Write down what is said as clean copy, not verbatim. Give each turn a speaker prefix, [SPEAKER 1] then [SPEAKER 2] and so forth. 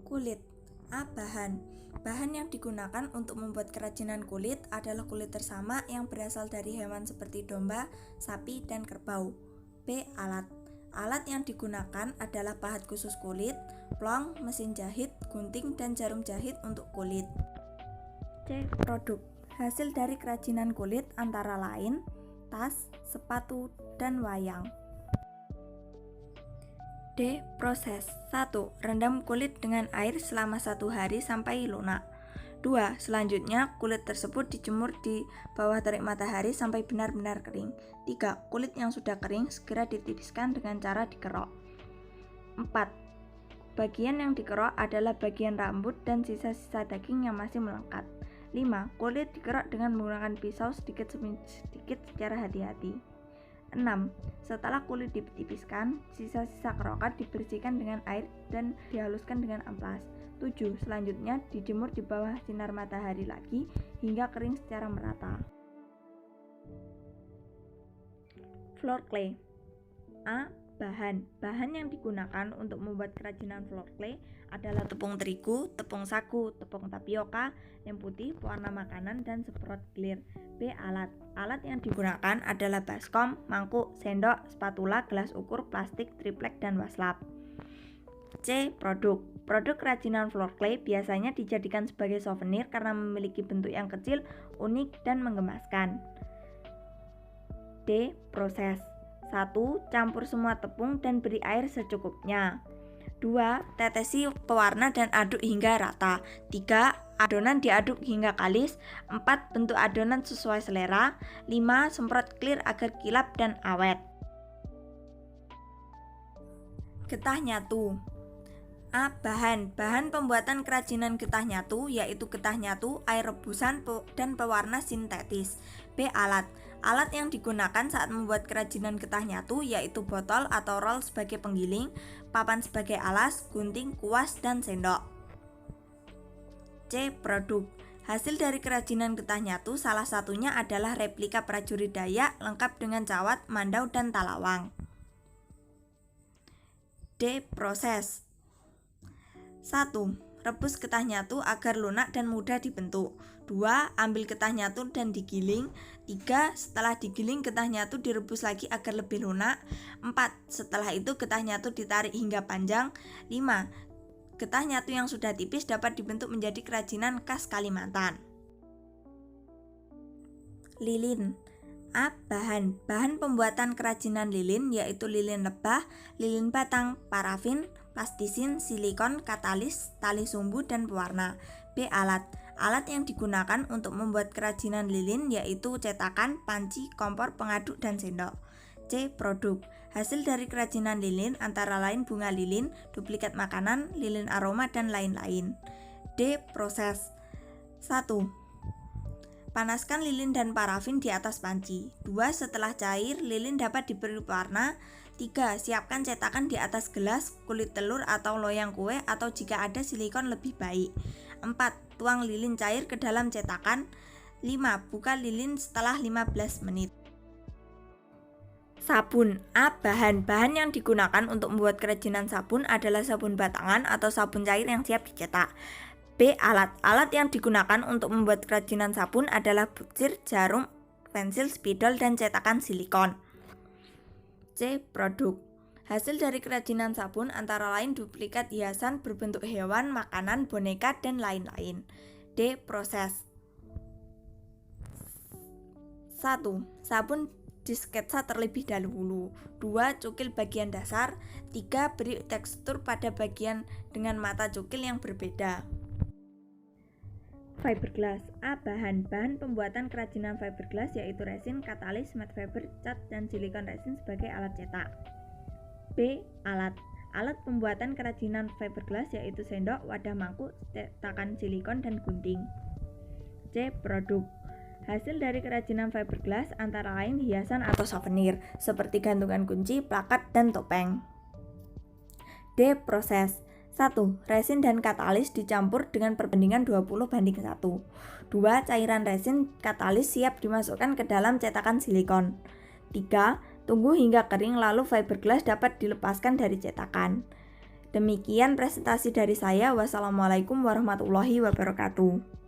[SPEAKER 1] Kulit. A. Bahan. Bahan yang digunakan untuk membuat kerajinan kulit adalah kulit tersama yang berasal dari hewan seperti domba, sapi, dan kerbau. B. Alat. Alat yang digunakan adalah pahat khusus kulit, plong, mesin jahit, gunting, dan jarum jahit untuk kulit. C. Produk. Hasil dari kerajinan kulit antara lain tas, sepatu, dan wayang. D. Proses. 1. Rendam kulit dengan air selama 1 hari sampai lunak. 2. Selanjutnya, kulit tersebut dijemur di bawah terik matahari sampai benar-benar kering. 3. Kulit yang sudah kering segera ditipiskan dengan cara dikerok. 4. Bagian yang dikerok adalah bagian rambut dan sisa-sisa daging yang masih melekat. 5. Kulit dikerok dengan menggunakan pisau sedikit demi sedikit secara hati-hati. 6. Setelah kulit ditipiskan, sisa-sisa kerokan dibersihkan dengan air dan dihaluskan dengan amplas. 7. Selanjutnya dijemur di bawah sinar matahari lagi hingga kering secara merata. Floor clay. A. Bahan. Bahan yang digunakan untuk membuat kerajinan floor clay adalah tepung terigu, tepung sagu, tepung tapioka, lem putih, pewarna makanan, dan semprot clear. B. Alat. Alat yang digunakan adalah baskom, mangkuk, sendok, spatula, gelas ukur, plastik, triplek, dan waslap. C. Produk. Produk kerajinan floor clay biasanya dijadikan sebagai souvenir karena memiliki bentuk yang kecil, unik, dan menggemaskan. D. Proses. 1. Campur semua tepung dan beri air secukupnya. 2. Tetesi pewarna dan aduk hingga rata. 3. Adonan diaduk hingga kalis. 4. Bentuk adonan sesuai selera. 5. Semprot clear agar kilap dan awet. Getah nyatu. A. Bahan. Bahan pembuatan kerajinan getah nyatu yaitu getah nyatu, air rebusan, dan pewarna sintetis. B. Alat. Alat yang digunakan saat membuat kerajinan getah nyatu yaitu botol atau roll sebagai penggiling, papan sebagai alas, gunting, kuas, dan sendok. C. Produk. Hasil dari kerajinan getah nyatu salah satunya adalah replika prajurit Dayak lengkap dengan cawat, mandau, dan talawang. D. Proses. 1. Rebus getah nyatu agar lunak dan mudah dibentuk. 2. Ambil getah nyatu dan digiling. 3. Setelah digiling getah nyatu direbus lagi agar lebih lunak. 4. Setelah itu getah nyatu ditarik hingga panjang. 5. Getah nyatu yang sudah tipis dapat dibentuk menjadi kerajinan khas Kalimantan. Lilin. A. Bahan. Bahan pembuatan kerajinan lilin yaitu lilin lebah, lilin batang, parafin, plastisin, silikon, katalis, tali sumbu, dan pewarna. B. Alat. Alat yang digunakan untuk membuat kerajinan lilin yaitu cetakan, panci, kompor, pengaduk, dan sendok. C. Produk. Hasil dari kerajinan lilin antara lain bunga lilin, duplikat makanan, lilin aroma, dan lain-lain. D. Proses. 1. Panaskan lilin dan parafin di atas panci. 2. Setelah cair, lilin dapat diberi warna. 3. Siapkan cetakan di atas gelas, kulit telur atau loyang kue atau jika ada silikon lebih baik. 4. Tuang lilin cair ke dalam cetakan. 5. Buka lilin setelah 15 menit. Sabun. A. Bahan. Bahan yang digunakan untuk membuat kerajinan sabun adalah sabun batangan atau sabun cair yang siap dicetak. B. Alat. Alat yang digunakan untuk membuat kerajinan sabun adalah butir, jarum, pensil, spidol, dan cetakan silikon. C. Produk. Hasil dari kerajinan sabun antara lain duplikat hiasan berbentuk hewan, makanan, boneka, dan lain-lain. D. Proses. 1. Sabun disketsa terlebih dahulu. 2. Cukil bagian dasar. 3. Beri tekstur pada bagian dengan mata cukil yang berbeda. Fiberglass. A. Bahan. Bahan pembuatan kerajinan fiberglass yaitu resin, katalis, matte fiber, cat, dan silikon resin sebagai alat cetak. B. Alat. Alat pembuatan kerajinan fiberglass yaitu sendok, wadah mangkuk, cetakan silikon, dan gunting. C. Produk. Hasil dari kerajinan fiberglass antara lain hiasan atau souvenir seperti gantungan kunci, plakat, dan topeng. D. Proses. 1. Resin dan katalis dicampur dengan perbandingan 20:1. 2. Cairan resin katalis siap dimasukkan ke dalam cetakan silikon. 3. Tunggu hingga kering lalu fiberglass dapat dilepaskan dari cetakan. Demikian presentasi dari saya. Wassalamualaikum warahmatullahi wabarakatuh.